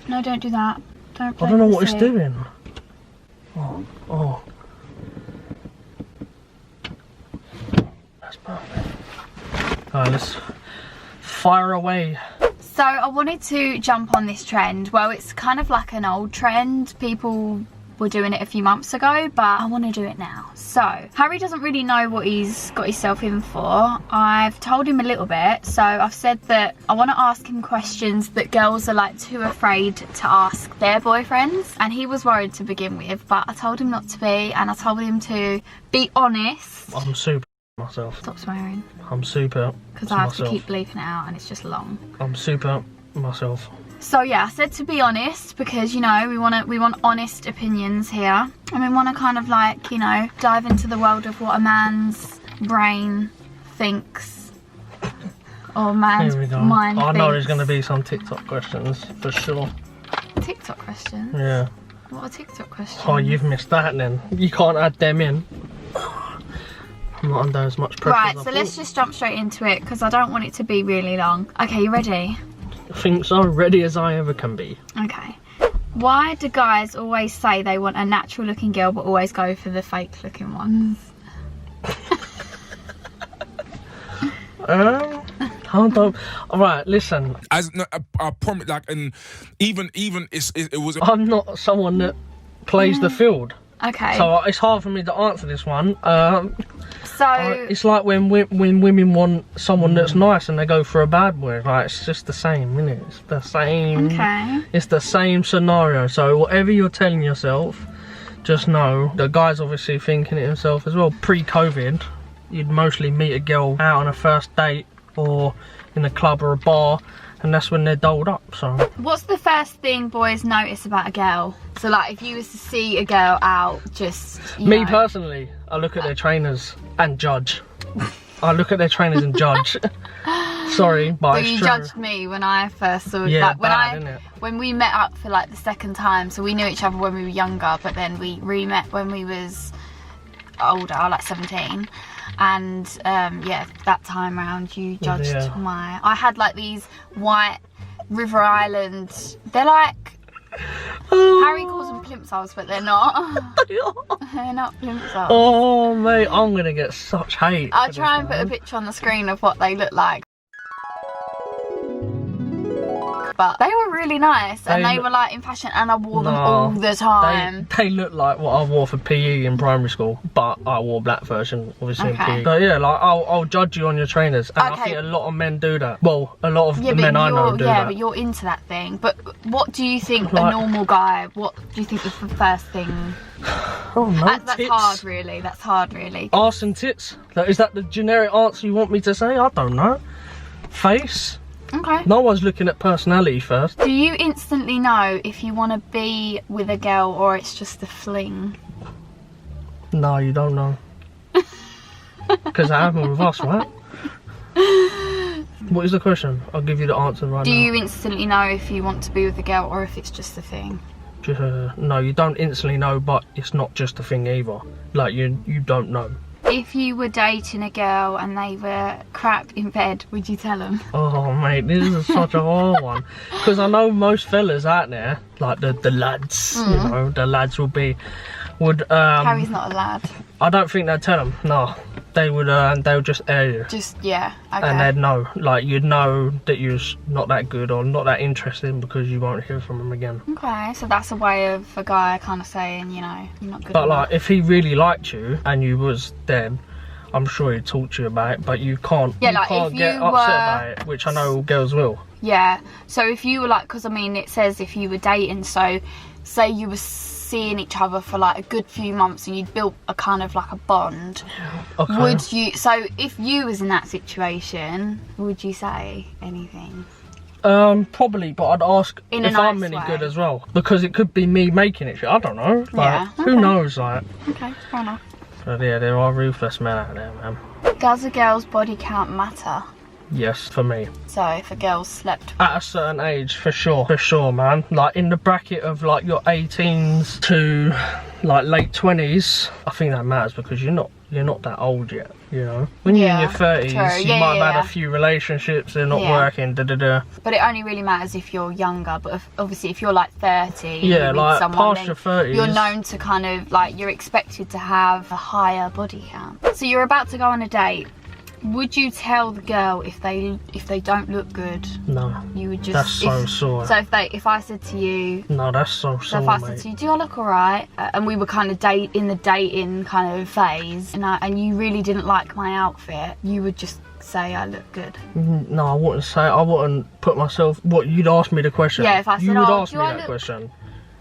No, don't do that. Don't. I don't know what it's doing. Oh. That's perfect. Alright, let's fire away. So I wanted to jump on this trend. Well, it's kind of like an old trend. People were doing it a few months ago, but I want to do it now. So Harry doesn't really know what he's got himself in for. I've told him a little bit. So I've said that I want to ask him questions that girls are like too afraid to ask their boyfriends, and he was worried to begin with, but I told him not to be, and I told him to be honest. I'm super myself. Stop swearing. I'm super because I have to keep bleeping it out and it's just long. I'm super myself. So yeah, I said to be honest because, you know, we want honest opinions here, and we want to kind of like, you know, dive into the world of what a man's brain thinks or man's mind I know thinks. there's going to be some TikTok questions for sure. TikTok questions? Yeah. What are TikTok questions? Oh, you've missed that then. You can't add them in. I'm not under as much pressure. Right, so let's just jump straight into it because I don't want it to be really long. Okay, you ready? I think so, ready as I ever can be. Okay. Why do guys always say they want a natural looking girl but always go for the fake looking ones? Hold on. Alright, listen. As I promise, like, and even it was. I'm not someone that plays the field. Okay. So it's hard for me to answer this one. So it's like when women want someone that's nice and they go for a bad boy. Like, it's just the same, isn't it? It's the same. Okay. It's the same scenario. So whatever you're telling yourself, just know the guy's obviously thinking it himself as well. Pre-COVID, you'd mostly meet a girl out on a first date or in a club or a bar, and that's when they're doled up. So what's the first thing boys notice about a girl? So like if you was to see a girl out, just me personally, I look at their trainers and judge. I look at their trainers and judge. Sorry, but so it's you true. judged me when I first saw yeah, like when we met up for like the second time. So we knew each other when we were younger, but then we re-met when we was older, like 17. And yeah, that time round you judged my. I had like these white River Island. They're like Harry calls them plimsolls, but they're not. They're not plimsolls. Oh mate, I'm gonna get such hate. I'll try and put a picture on the screen of what they look like. But they were really nice, and they were like in fashion, and I wore them all the time. They look like what I wore for PE in primary school, but I wore black version obviously in PE. So yeah, like I'll judge you on your trainers, and I think a lot of men do that. Well, a lot of the men I know do that. Yeah, but you're into that thing. But what do you think a normal guy? What do you think is the first thing? Oh no, that's hard, really. That's hard, really. Arse and tits. Is that the generic answer you want me to say? I don't know. Face. Okay. No one's looking at personality first. Do you instantly know if you want to be with a girl or it's just a fling? No, you don't know. Because it happened with us, right? What is the question? I'll give you the answer right now. Do you instantly know if you want to be with a girl or if it's just a thing? No, you don't instantly know, but it's not just a thing either. Like, you don't know. If you were dating a girl and they were crap in bed, would you tell them? Oh mate, this is such a hard one. Because I know most fellas out there, like the lads, you know, the lads would Harry's not a lad. I don't think they'd tell them, no. They would just air you. Yeah, okay. And they'd know, like you'd know that you're not that good or not that interesting because you won't hear from them again. Okay, so that's a way of a guy kind of saying, you know, you're not good But enough. like, if he really liked you and you was dead, I'm sure he'd talk to you about it, but you can't, get upset about it, which I know girls will. Yeah, so if you were like, because I mean it says if you were dating, so say you were seeing each other for like a good few months and you'd built a kind of like a bond, would you, so if you was in that situation, would you say anything? Probably, but I'd ask if I'm any good as well, because it could be me making it. I don't know. Like, who knows? Like, okay, fair enough. But yeah, there are ruthless men out there, man. Does a girl's body count matter? Yes, for me. So if a girl slept at a certain age, for sure, man. Like in the bracket of like your 18s to like late 20s, I think that matters because you're not that old yet. you know. When you're in your 30s, true. you might have had a few relationships, they're not working, da-da-da. But it only really matters if you're younger, but obviously if you're like 30, yeah, like someone, past your 30s, you're known to kind of, like, you're expected to have a higher body count. So you're about to go on a date. Would you tell the girl if they don't look good? No. You would just... That's so sore. So if I said to you... No, that's so sore, if I said to you, do I look alright? And we were kind of in the dating kind of phase, and you really didn't like my outfit, you would just say I look good? No, I wouldn't say. I wouldn't put myself... What, you'd ask me the question? Yeah, if I said, you would ask me that question.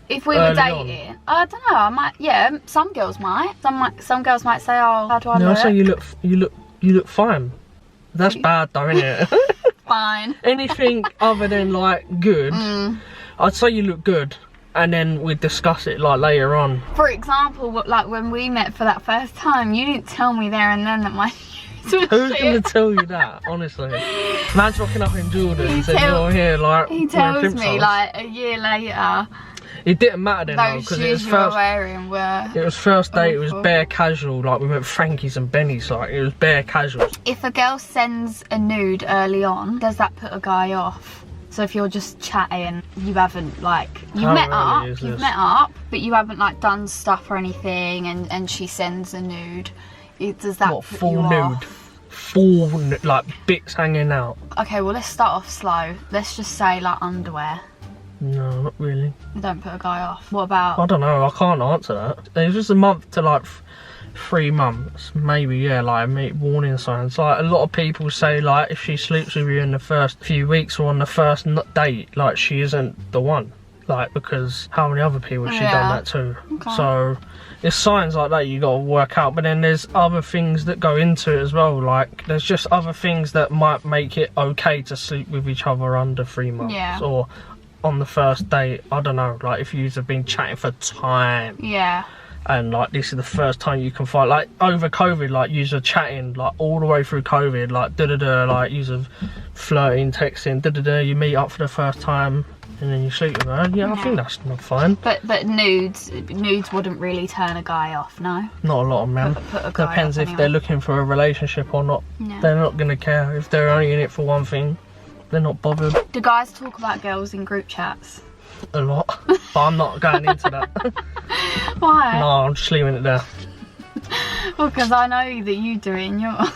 If we were dating, I don't know, I might... Yeah, some girls might. Some girls might say, oh, how do I look? No, I say you look fine. That's bad though, isn't it? Fine. Anything other than like good, I'd say you look good, and then we'd discuss it like later on. For example, like when we met for that first time, you didn't tell me there and then that my shoes were Who's shit. gonna tell you that, honestly? Man's rocking up in Jordans and you're here like he tells me like a year later. It didn't matter then though, Those because shoes you were wearing were... It was first date, it was awful. bare casual, like we went Frankie's and Benny's, like it was bare casual. If a girl sends a nude early on, does that put a guy off? So if you're just chatting, you haven't like... You've met up, but you haven't like done stuff or anything, and she sends a nude, does that put you off? Full nude? Full, like bits hanging out? Okay, well let's start off slow. Let's just say like underwear. No, not really. You don't put a guy off. What about... I don't know, I can't answer that. It was just a month to like 3 months, maybe, yeah, like warning signs. Like a lot of people say like if she sleeps with you in the first few weeks or on the first date, like she isn't the one. Like, because how many other people have she done that to? Okay. So it's signs like that you got to work out, but then there's other things that go into it as well. Like there's just other things that might make it okay to sleep with each other under 3 months. Yeah. Or on the first date, I don't know, like if you have been chatting for time, yeah, and like this is the first time you can find, like over COVID, like you are chatting like all the way through COVID, like like you are flirting, texting, you meet up for the first time and then you sleep with her. Yeah, I think that's not fine. But nudes wouldn't really turn a guy off, no? Not a lot of men. Depends if they're looking for a relationship or not. Yeah. They're not gonna care if they're only in it for one thing. They're not bothered. Do guys talk about girls in group chats? A lot, but I'm not going into that. Why? No, I'm just leaving it there. Well, because I know that you do it in yours.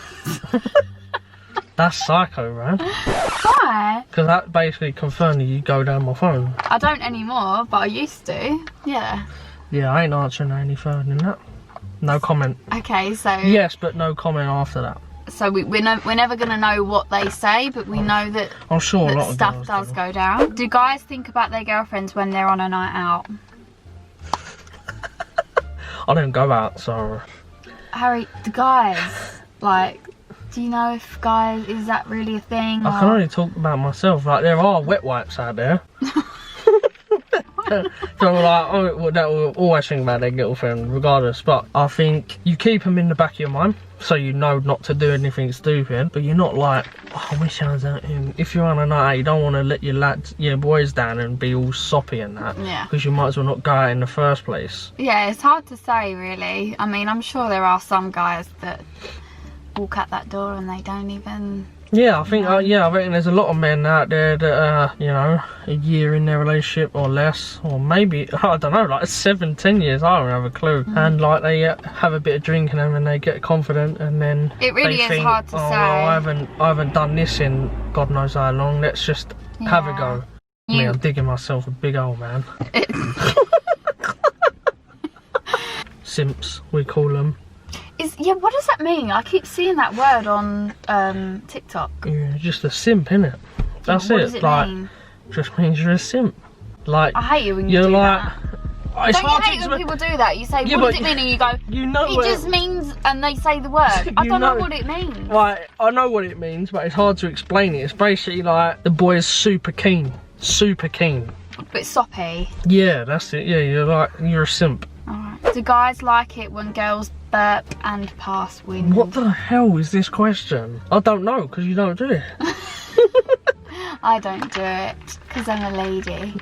That's psycho, man. Why? Because that basically confirmed that you go down my phone. I don't anymore, but I used to. Yeah. Yeah, I ain't answering any further than that. No comment. Okay, so... Yes, but no comment after that. So we're never going to know what they say, but we know that, I'm sure a lot of stuff girls does go down. Do guys think about their girlfriends when they're on a night out? I don't go out, so... Harry, the guys, like, do you know if guys, is that really a thing? I can only talk about myself. Like, there are wet wipes out there. So like, that will always think about their girlfriend regardless, but I think you keep them in the back of your mind so you know not to do anything stupid, but you're not like, oh, I wish I was out here. If you're on a night out, you don't want to let your boys down and be all soppy and that, because you might as well not go out in the first place. Yeah, it's hard to say really. I mean, I'm sure there are some guys that walk out that door and they don't even... Yeah, I think, I reckon there's a lot of men out there that are, you know, a year in their relationship or less, or maybe, I don't know, like 7-10 years, I don't have a clue. And like they have a bit of drink in them and they get confident and then it really they is think, hard to say. I haven't done this in God knows how long, let's just have a go. I mean, I'm digging myself a big hole, man. Simps, we call them. Yeah, what does that mean? I keep seeing that word on TikTok. Yeah, just a simp, innit? That's what it. Does it like, mean? just means you're a simp. Like, I hate it when you do that. It's Don't hard you hate when people do that? You say, Yeah, what does it mean? And you go, you know it just means, and they say the word. I don't know what it means. Like, I know what it means, but it's hard to explain it. It's basically like the boy is super keen. Super keen. But soppy. Yeah, that's it. Yeah, you're a simp. Alright. Do guys like it when girls burp and pass wind? What the hell is this question? I don't know, because you don't do it. I don't do it, because I'm a lady.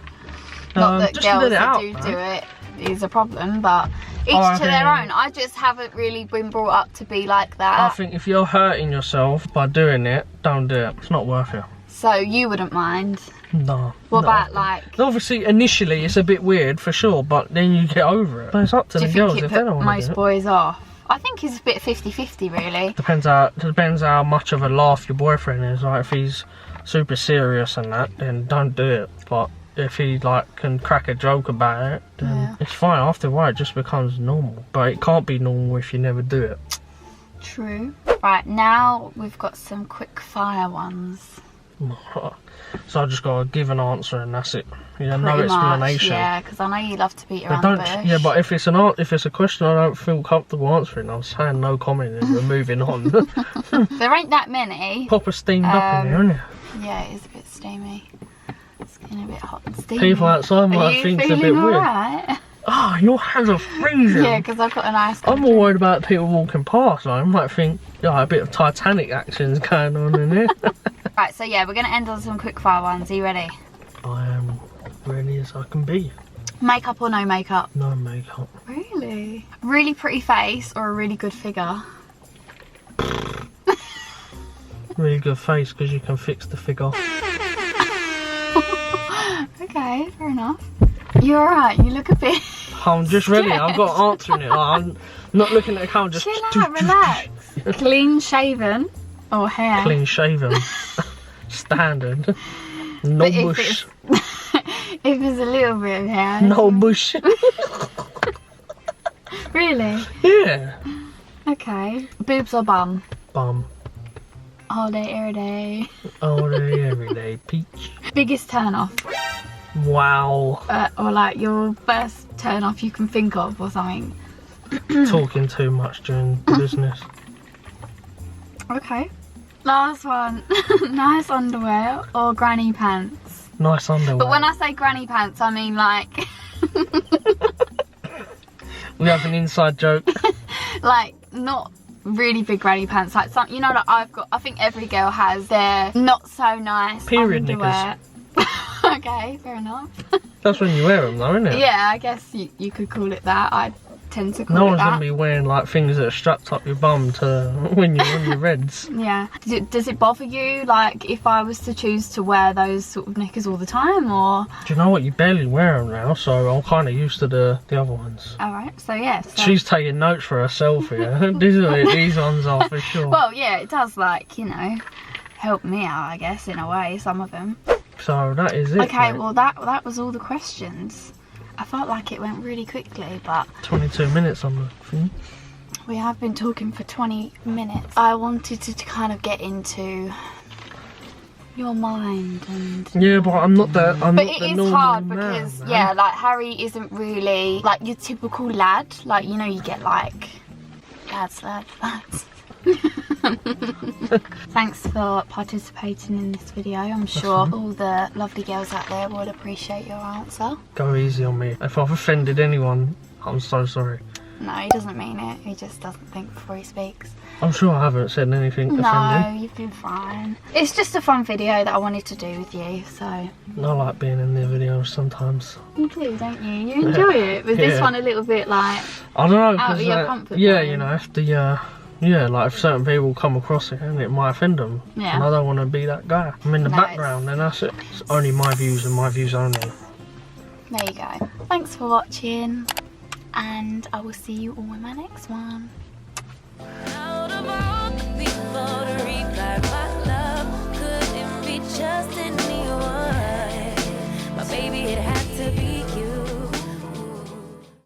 Not that just girls let it that out, do man. do it is a problem, but Each to their own. I just haven't really been brought up to be like that. I think if you're hurting yourself by doing it, don't do it. It's not worth it. So you wouldn't mind? No. What about like? Obviously, initially it's a bit weird for sure, but then you get over it. But it's up to the girls if they don't want to do it. Most boys off. I think it's a bit 50-50 really. Depends how much of a laugh your boyfriend is. Like if he's super serious and that, then don't do it. But if he like can crack a joke about it, then it's fine. After a while it just becomes normal. But it can't be normal if you never do it. True. Right, now we've got some quick fire ones. So I just gotta give an answer and that's it. Yeah, no Pretty explanation. Much, yeah, because I know you love to beat around But the bush. yeah, but if it's a question I don't feel comfortable answering, I'm saying no comment and we're moving on. There ain't that many. Proper steamed up in here, isn't it? Yeah, it is a bit steamy. It's getting a bit hot and steamy. People outside might think it's a bit weird. Right? Ah, your hands are freezing. Yeah, because I've got an ice. I'm more worried about people walking past. I might think, yeah, a bit of Titanic action's going on in here. Right, so yeah, we're going to end on some quick fire ones. Are you ready? I am ready as I can be. Makeup or no makeup? No makeup. Really? Really pretty face or a really good figure? Really good face because you can fix the figure. Okay, fair enough. You're alright, you look a bit... I'm just ready, I've got answering it. I'm not looking at the camera, just... Chill out, relax. Clean shaven or hair? Clean shaven. Standard. No But bush. If it's a little bit of hair. No bush. Really? Yeah. Okay. Boobs or bum? Bum. All day, every day. All day, every day. Peach. Biggest turn off? Wow. Or like your first turn off you can think of or something? Talking too much during business. Okay. Last one. Nice underwear or granny pants? Nice underwear. But when I say granny pants, I mean like... We have an inside joke. Like, not really big granny pants. Like, some, you know, that I've got... I think every girl has their not so nice period underwear. Okay, fair enough. That's when you wear them though, isn't it? Yeah, I guess you could call it that. I tend to call No it one's that. gonna be wearing like things that are strapped up your bum to when you're on your reds. Yeah. Does it bother you, like, if I was to choose to wear those sort of knickers all the time, or...? Do you know what? You barely wear them now, so I'm kind of used to the other ones. Alright, so yeah. So... She's taking notes for herself here. These ones are for sure. Well, yeah, it does, like, you know, help me out, I guess, in a way, some of them. So that is it. Okay, mate. well, that was all the questions. I felt like it went really quickly, but 22 minutes on the thing. we have been talking for 20 minutes. I wanted to kind of get into your mind and... Yeah, but I'm not the But normal it is hard man, because, man. yeah, like, Harry isn't really, like, your typical lad. Like, you know, you get, like, lads. Thanks for participating in this video. I'm sure all the lovely girls out there would appreciate your answer. Go easy on me. If I've offended anyone, I'm so sorry. No, he doesn't mean it. He just doesn't think before he speaks. I'm sure I haven't said anything No, offending. you've been fine. It's just a fun video that I wanted to do with you, so... I like being in the videos sometimes. You do, don't you? You enjoy it. Was this Yeah. one a little bit like... I don't know, Out of 'cause, your comfort yeah, zone. you know, if the yeah, like if certain people come across it and it might offend them, Yeah. and I don't want to be that guy. I'm in the No, background, and that's it. It's only my views and my views only. There you go. Thanks for watching, and I will see you all in my next one. Out of all the people to reply, my love couldn't be just anyone.